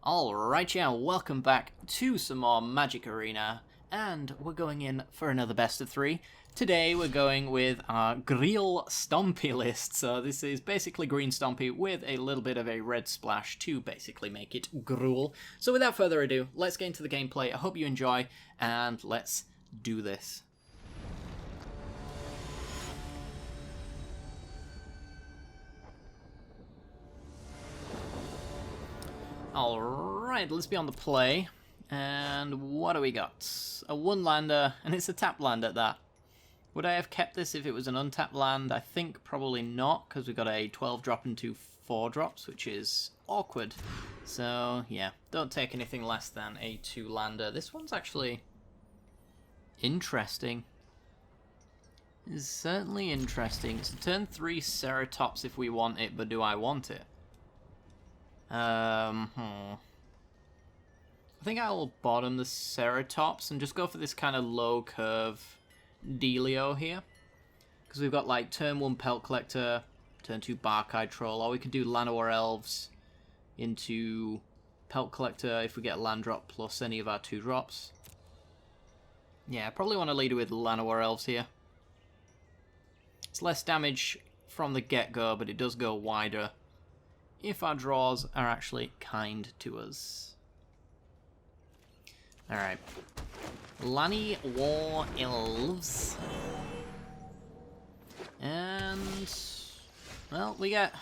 Alright, yeah, welcome back to some more Magic Arena, and we're going in for another best of three. Today we're going with our Greel Stompy list, so this is basically green Stompy with a little bit of a red splash to basically make it gruel. So without further ado, let's get into the gameplay. I hope you enjoy, and let's do this. Alright, let's be on the play. And what do we got? A 1-lander, and it's a tap land at that. Would I have kept this if it was an untapped land? I think probably not, because we got a 12-drop and 2 4-drops, which is awkward. So, yeah, don't take anything less than a 2-lander. This one's actually interesting. It's certainly interesting. It's a turn 3 Ceratops if we want it, but do I want it? I think I'll bottom the Ceratops and just go for this kind of low curve dealio here. Because we've got like turn 1 Pelt Collector, turn 2 Barkeye Troll, or we could do Llanowar Elves into Pelt Collector if we get land drop plus any of our 2-drops. Yeah, I probably want to lead with Llanowar Elves here. It's less damage from the get-go, but it does go wider if our draws are actually kind to us. Alright. Llanowar Elves. And, well, we get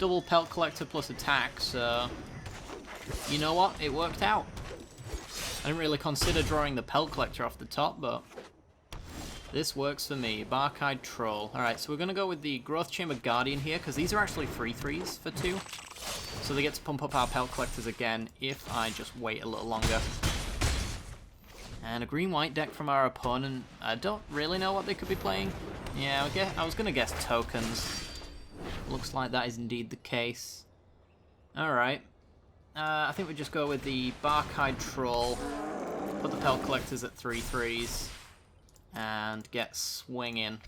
double Pelt Collector plus attack, so you know what? It worked out. I didn't really consider drawing the Pelt Collector off the top, but this works for me. Barkeye Troll. Alright, so we're going to go with the Growth Chamber Guardian here, because these are actually 3/3s for 2. So they get to pump up our Pelt Collectors again if I just wait a little longer. And a green-white deck from our opponent. I don't really know what they could be playing. Yeah, I was going to guess tokens. Looks like that is indeed the case. Alright. I think we just go with the Barkeye Troll. Put the Pelt Collectors at 3/3s. And get swinging.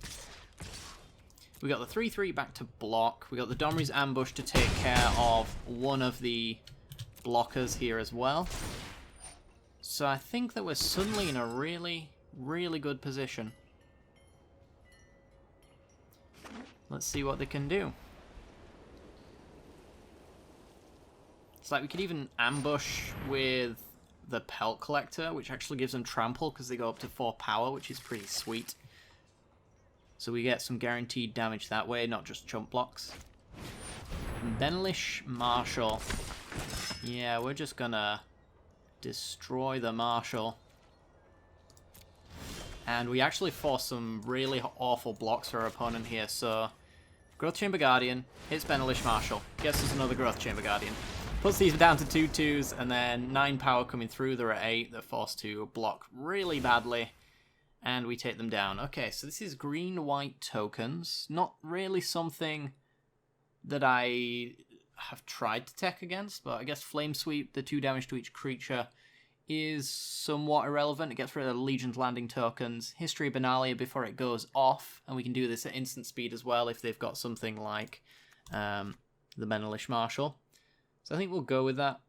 We got the 3/3 back to block. We got the Domri's Ambush to take care of one of the blockers here as well. So I think that we're suddenly in a really, really good position. Let's see what they can do. It's like we could even ambush with the Pelt Collector, which actually gives them trample because they go up to 4 power, which is pretty sweet. So we get some guaranteed damage that way, not just chump blocks. Benlish Marshal. Yeah, we're just gonna destroy the Marshal. And we actually force some really awful blocks for our opponent here, so Growth Chamber Guardian hits Benlish Marshal. Gets us another Growth Chamber Guardian. Puts these down to 2/2s, and then 9 power coming through. They're at 8. They're forced to block really badly, and we take them down. Okay, so this is green-white tokens. Not really something that I have tried to tech against, but I guess Flame Sweep, the 2 damage to each creature, is somewhat irrelevant. It gets rid of the Legion's Landing tokens. History of Benalia before it goes off, and we can do this at instant speed as well if they've got something like the Benlish Marshal. So I think we'll go with that.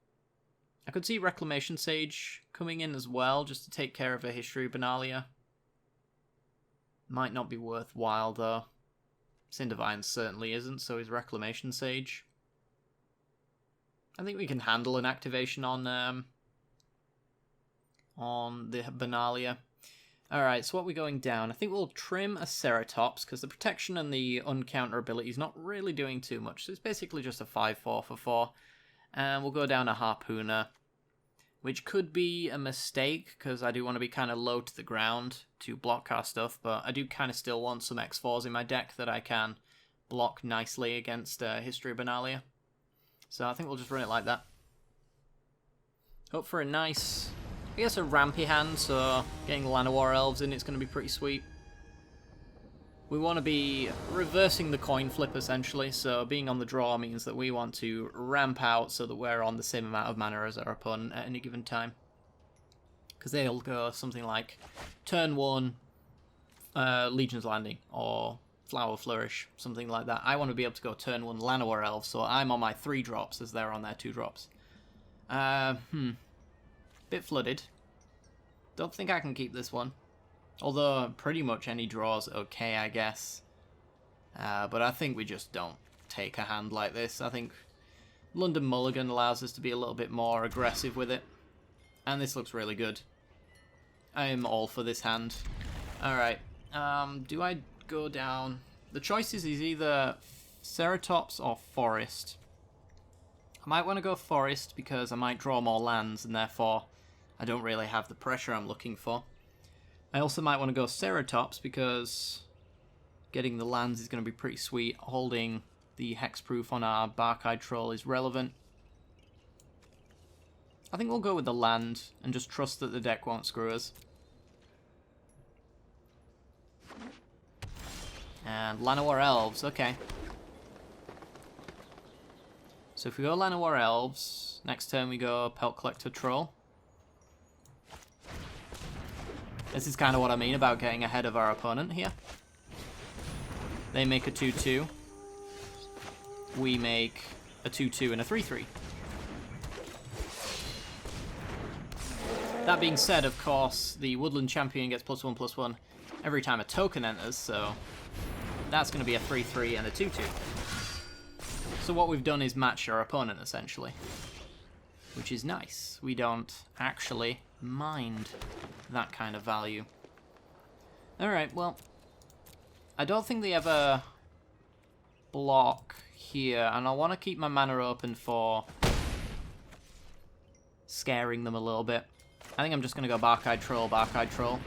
I could see Reclamation Sage coming in as well, just to take care of a History of Benalia. Might not be worthwhile, though. Sin Divine certainly isn't, so is Reclamation Sage. I think we can handle an activation on the Benalia. Alright, so what are we going down? I think we'll trim a Ceratops, because the protection and the uncounter ability is not really doing too much. So it's basically just a 5/4 for 4. And we'll go down a Harpooner, which could be a mistake, because I do want to be kind of low to the ground to block our stuff, but I do kind of still want some X4s in my deck that I can block nicely against History of Benalia. So I think we'll just run it like that. Hope for a nice, I guess a rampy hand, so getting Llanowar Elves in, it's going to be pretty sweet. We want to be reversing the coin flip, essentially, so being on the draw means that we want to ramp out so that we're on the same amount of mana as our opponent at any given time. Because they'll go something like turn 1, Legion's Landing, or Flower Flourish, something like that. I want to be able to go turn 1 Llanowar Elves, so I'm on my 3 drops as they're on their 2 drops. Bit flooded. Don't think I can keep this one. Although, pretty much any draw's okay, I guess. But I think we just don't take a hand like this. I think London Mulligan allows us to be a little bit more aggressive with it. And this looks really good. I am all for this hand. Alright. Do I go down? The choices is either Ceratops or Forest. I might want to go Forest because I might draw more lands and therefore I don't really have the pressure I'm looking for. I also might want to go Ceratops because getting the lands is going to be pretty sweet. Holding the hexproof on our Bark-Eyed Troll is relevant. I think we'll go with the land and just trust that the deck won't screw us. And Llanowar Elves, okay. So if we go Llanowar Elves, next turn we go Pelt Collector Troll. This is kind of what I mean about getting ahead of our opponent here. They make a 2-2. We make a 2-2 and a 3-3. That being said, of course, the Woodland Champion gets +1/+1 every time a token enters, so that's going to be a 3-3 and a 2-2. So what we've done is match our opponent, essentially. Which is nice. We don't actually mind that kind of value. Alright, well, I don't think they ever block here, and I want to keep my mana open for scaring them a little bit. I think I'm just going to go Bark-Eyed Troll, Bark-Eyed Troll.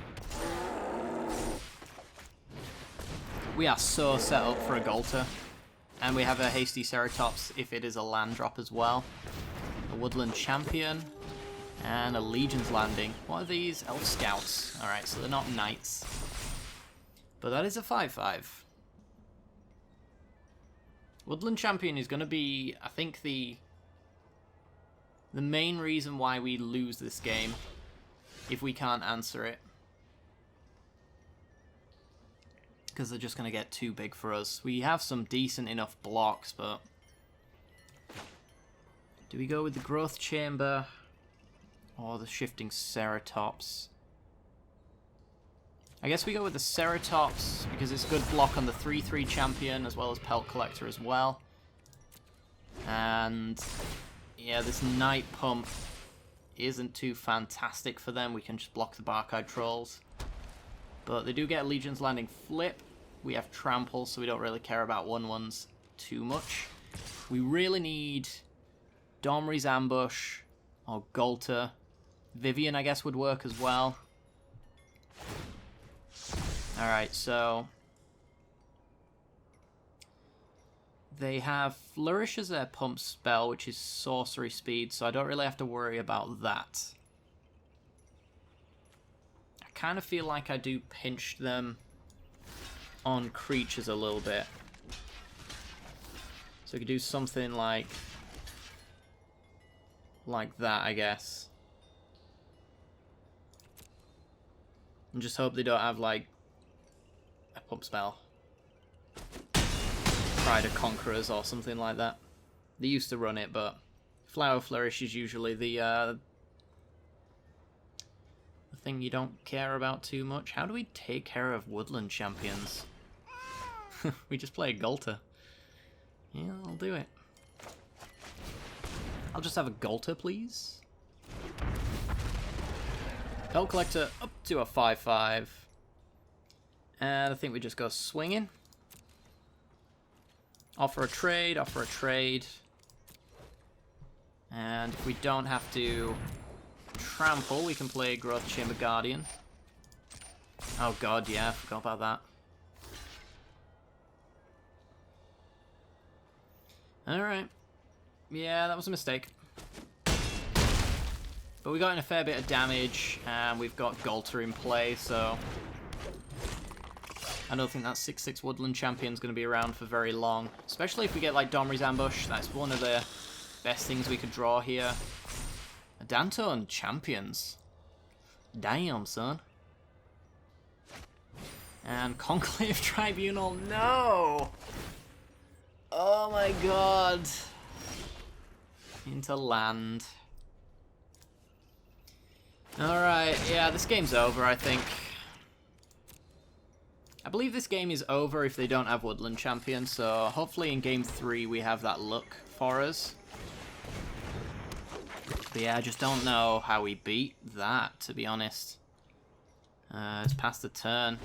We are so set up for a Golter. And we have a Hasty Ceratops if it is a land drop as well. A Woodland Champion. And a Legion's Landing. What are these? Elf Scouts. Alright, so they're not Knights. But that is a 5/5. Woodland Champion is going to be, I think, the main reason why we lose this game. If we can't answer it. Because they're just going to get too big for us. We have some decent enough blocks, but... do we go with the Growth Chamber? Or the Shifting Ceratops? I guess we go with the Ceratops, because it's a good block on the 3/3 champion, as well as Pelt Collector as well. And... yeah, this Night Pump isn't too fantastic for them. We can just block the Bark-Eyed Trolls. But they do get a Legion's Landing flip. We have Trample, so we don't really care about 1/1s too much. We really need Domri's Ambush or Golter. Vivien, I guess, would work as well. Alright, so... they have Flourish as their pump spell, which is sorcery speed, so I don't really have to worry about that. I kind of feel like I do pinch them on creatures a little bit. So we could do something like that, I guess. And just hope they don't have, like, a pump spell. Pride of Conquerors or something like that. They used to run it, but Flower Flourish is usually the thing you don't care about too much. How do we take care of Woodland Champions? We just play a Golter. Yeah, I'll do it. I'll just have a Golter, please. Pelt Collector up to a 5/5. And I think we just go swinging. Offer a trade, offer a trade. And if we don't have to trample, we can play Growth Chamber Guardian. Oh god, yeah, I forgot about that. Alright. Yeah, that was a mistake. But we got in a fair bit of damage, and we've got Golter in play, so... I don't think that 6/6 Woodland Champion's going to be around for very long. Especially if we get, like, Domri's Ambush. That's one of the best things we could draw here. A Danton Champions. Damn, son. And Conclave Tribunal, no! Oh my god. Into land. Alright, yeah, this game's over, I think. I believe this game is over if they don't have Woodland Champion, so hopefully in Game 3 we have that luck for us. But yeah, I just don't know how we beat that, to be honest. It's past the turn.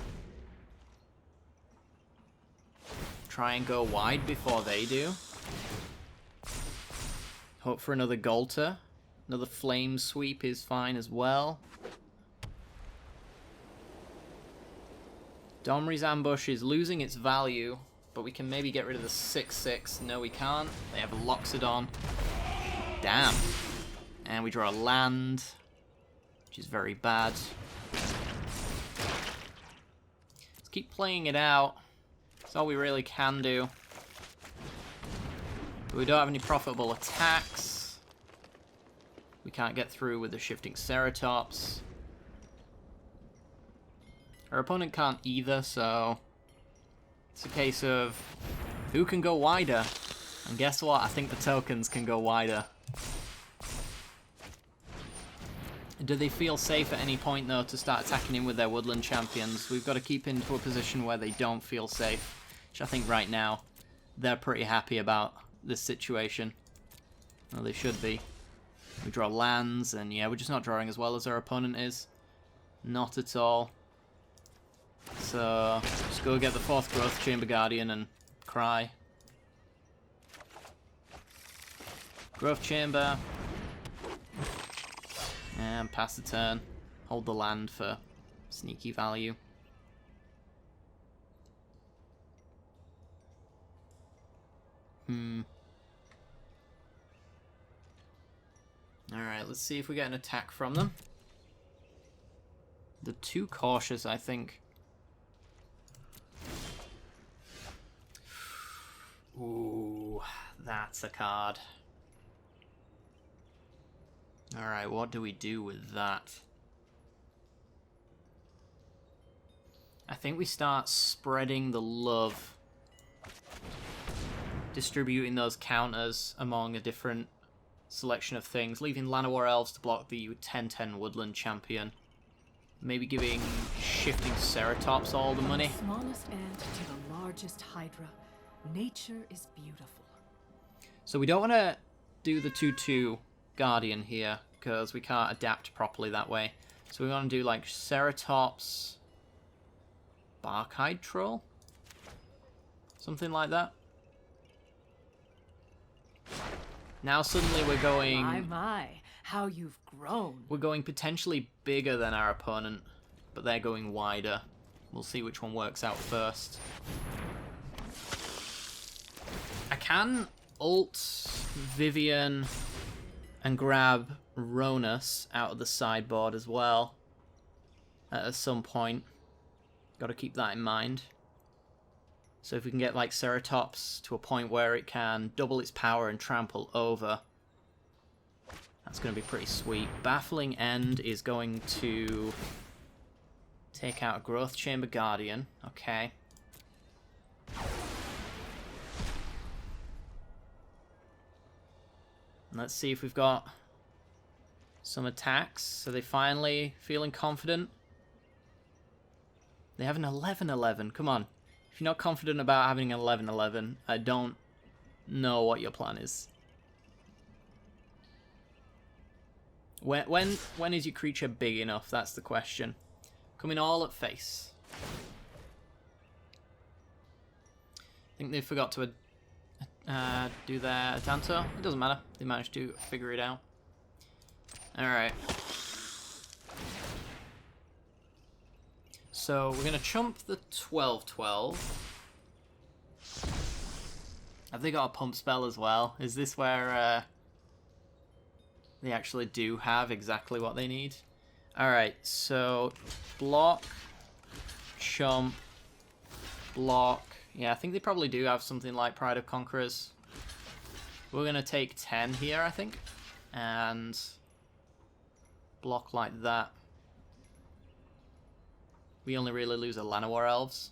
Try and go wide before they do. Hope for another Golter. Another Flame Sweep is fine as well. Domri's Ambush is losing its value, but we can maybe get rid of the 6/6. No, we can't. They have Loxodon. Damn. And we draw a land, which is very bad. Let's keep playing it out. That's all we really can do. But we don't have any profitable attacks. We can't get through with the Shifting Ceratops. Our opponent can't either, so it's a case of who can go wider. And guess what? I think the tokens can go wider. Do they feel safe at any point, though, to start attacking in with their Woodland Champions? We've got to keep into a position where they don't feel safe, which I think right now they're pretty happy about this situation. Well, they should be. We draw lands, and yeah, we're just not drawing as well as our opponent is. Not at all. So, just go get the 4th Growth Chamber Guardian and cry. Growth Chamber. And pass the turn. Hold the land for sneaky value. Alright, let's see if we get an attack from them. They're too cautious, I think. Ooh, that's a card. Alright, what do we do with that? I think we start spreading the love. Distributing those counters among a different selection of things. Leaving Llanowar Elves to block the 10/10 Woodland Champion. Maybe giving Shifting Ceratops all the money. From the smallest ant to the largest hydra, nature is beautiful. So we don't want to do the 2/2 Guardian here, because we can't adapt properly that way. So we want to do like Ceratops, Barkhide Troll? Something like that. Now suddenly we're going... My, how you've grown. We're going potentially bigger than our opponent, but they're going wider. We'll see which one works out first. I can ult Vivien and grab Ronus out of the sideboard as well at some point. Got to keep that in mind. So if we can get like Ceratops to a point where it can double its power and trample over, that's going to be pretty sweet. Baffling End is going to take out a Growth Chamber Guardian. Okay. And let's see if we've got some attacks. Are they finally feeling confident? They have an 11/11. Come on. If you're not confident about having an 11/11, I don't know what your plan is. When is your creature big enough? That's the question. Coming all at face. I think they forgot to do their Tanto. It doesn't matter. They managed to figure it out. Alright. So we're going to chump the 12/12. Have they got a pump spell as well? Is this where they actually do have exactly what they need? Alright, so block, chump, block. Yeah, I think they probably do have something like Pride of Conquerors. We're going to take 10 here, I think. And block like that. We only really lose a Llanowar Elves.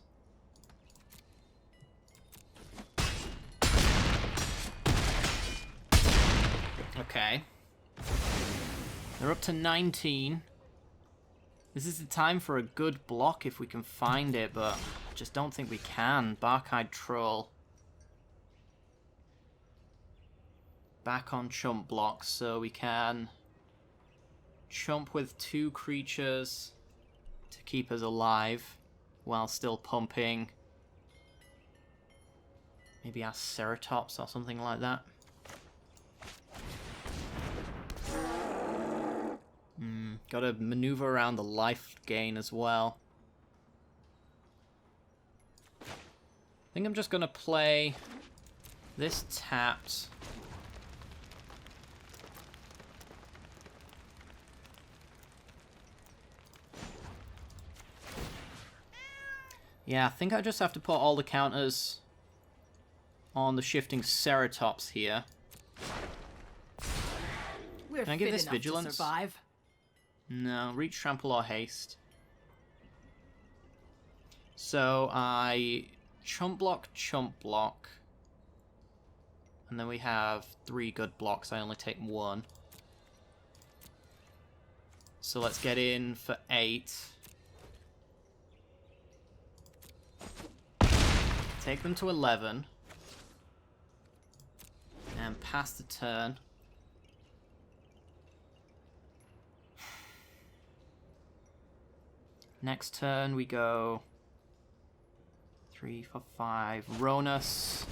Okay. They're up to 19. This is the time for a good block if we can find it, but I just don't think we can. Bark-eyed Troll. Back on chump blocks, so we can chump with 2 creatures to keep us alive while still pumping maybe our Ceratops or something like that. Gotta maneuver around the life gain as well. I think I'm just gonna play this tapped. Yeah, I think I just have to put all the counters on the shifting Ceratops here. We're Can I give fit this enough vigilance? to survive. No, reach, trample, or haste. So I chump block, and then we have 3 good blocks. I only take 1. So let's get in for 8. Take them to 11. And pass the turn. Next turn we go 3, 4, 5. Ronus.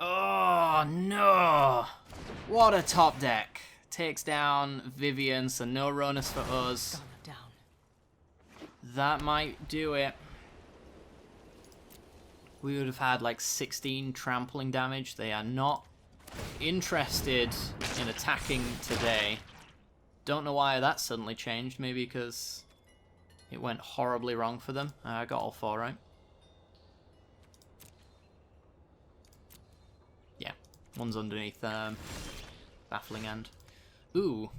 Oh no! What a top deck. Takes down Vivien, so no Ronus for us. Down. That might do it. We would have had like 16 trampling damage. They are not interested in attacking today. Don't know why that suddenly changed. Maybe because it went horribly wrong for them. I got all 4 right. Yeah, one's underneath Baffling End. Ooh.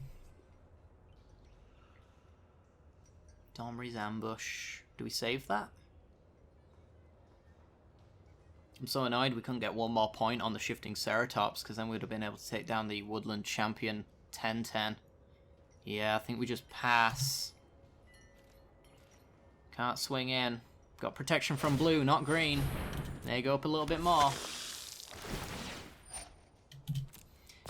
Domri's Ambush. Do we save that? I'm so annoyed we couldn't get 1 more point on the shifting Ceratops, because then we would have been able to take down the Woodland Champion 10-10. Yeah, I think we just pass. Can't swing in. Got protection from blue, not green. There you go, up a little bit more.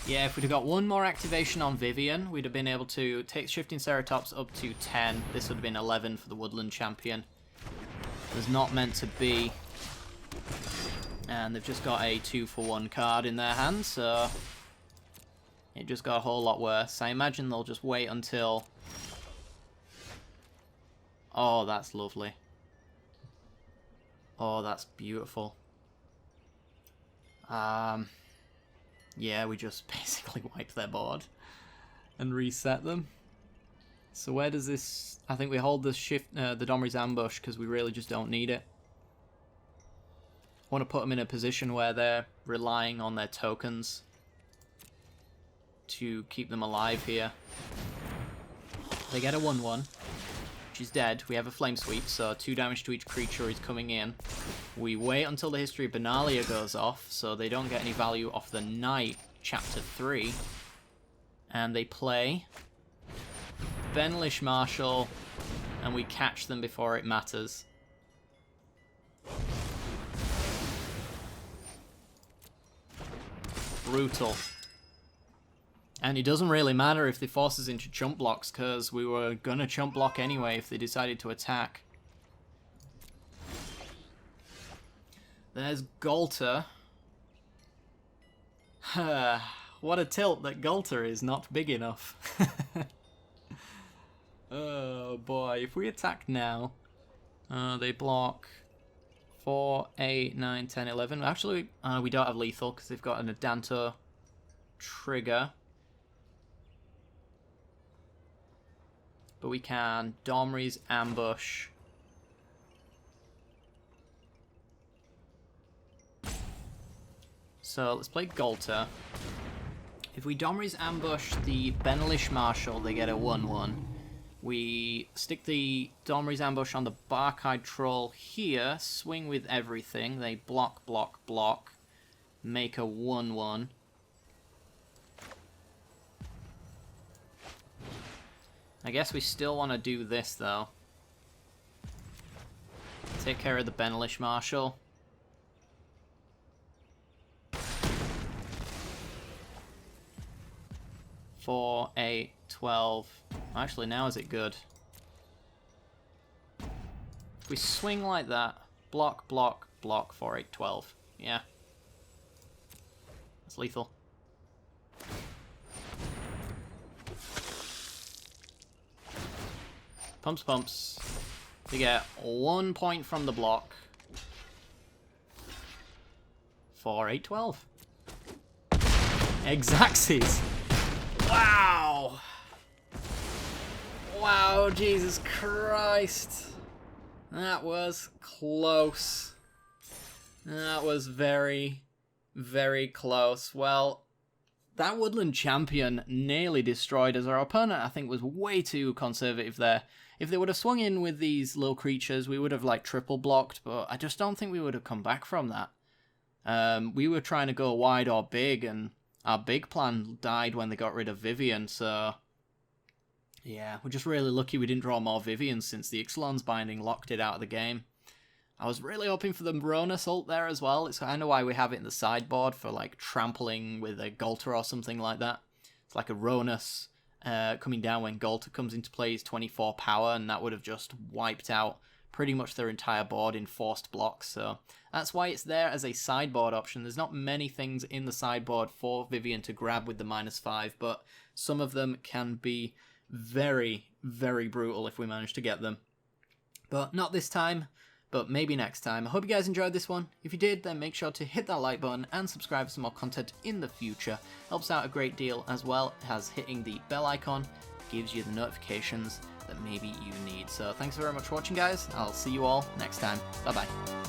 Yeah, if we'd have got 1 more activation on Vivien, we'd have been able to take shifting Ceratops up to 10. This would have been 11 for the Woodland Champion. It was not meant to be. And they've just got a 2-for-1 card in their hand, so it just got a whole lot worse. I imagine they'll just wait until... Oh, that's lovely. Oh, that's beautiful. Yeah, we just basically wiped their board and reset them. So where does this... I think we hold the shift, the Domri's Ambush, because we really just don't need it. I want to put them in a position where they're relying on their tokens to keep them alive here. They get a 1-1, which is dead. We have a Flame Sweep, so 2 damage to each creature is coming in. We wait until the History of Benalia goes off, so they don't get any value off the Knight, Chapter 3. And they play Benlish Marshal, and we catch them before it matters. Brutal. And it doesn't really matter if they force us into chump blocks, because we were gonna chump block anyway if they decided to attack. There's Galter. What a tilt that Galter is not big enough. Oh boy, if we attack now, they block 4, 8, 9, 10, 11. Actually, we don't have lethal because they've got an Adanto trigger. But we can Domri's Ambush. So let's play Galter. If we Domri's Ambush the Benlish Marshal, they get a 1-1. We stick the Domri's Ambush on the Bark-eyed Troll here, swing with everything. They block, block, block, make a 1-1. I guess we still want to do this, though. Take care of the Benelish Marshal. Four, 8, 12. Actually, now is it good? If we swing like that, block, block, block, 4, 8, 12. Yeah. That's lethal. Pumps, pumps. We get 1 point from the block. 4, 8, 12. Exacxes. Wow! Wow, Jesus Christ. That was close. That was very, very close. Well, that Woodland Champion nearly destroyed us. Our opponent, I think, was way too conservative there. If they would have swung in with these little creatures, we would have, like, triple blocked, but I just don't think we would have come back from that. We were trying to go wide or big, and our big plan died when they got rid of Vivien, so... yeah, we're just really lucky we didn't draw more Viviens since the Ixalan's Binding locked it out of the game. I was really hoping for the Mronis ult there as well. It's kind of why we have it in the sideboard for, like, trampling with a Golter or something like that. It's like a Ronus coming down when Golter comes into play is 24 power, and that would have just wiped out pretty much their entire board in forced blocks, so that's why it's there as a sideboard option. There's not many things in the sideboard for Vivien to grab with the -5, but some of them can be very, very brutal if we manage to get them. But not this time, but maybe next time. I hope you guys enjoyed this one. If you did, then make sure to hit that like button and subscribe for some more content in the future. Helps out a great deal, as well as hitting the bell icon gives you the notifications that maybe you need. So thanks very much for watching, guys. I'll see you all next time. Bye bye.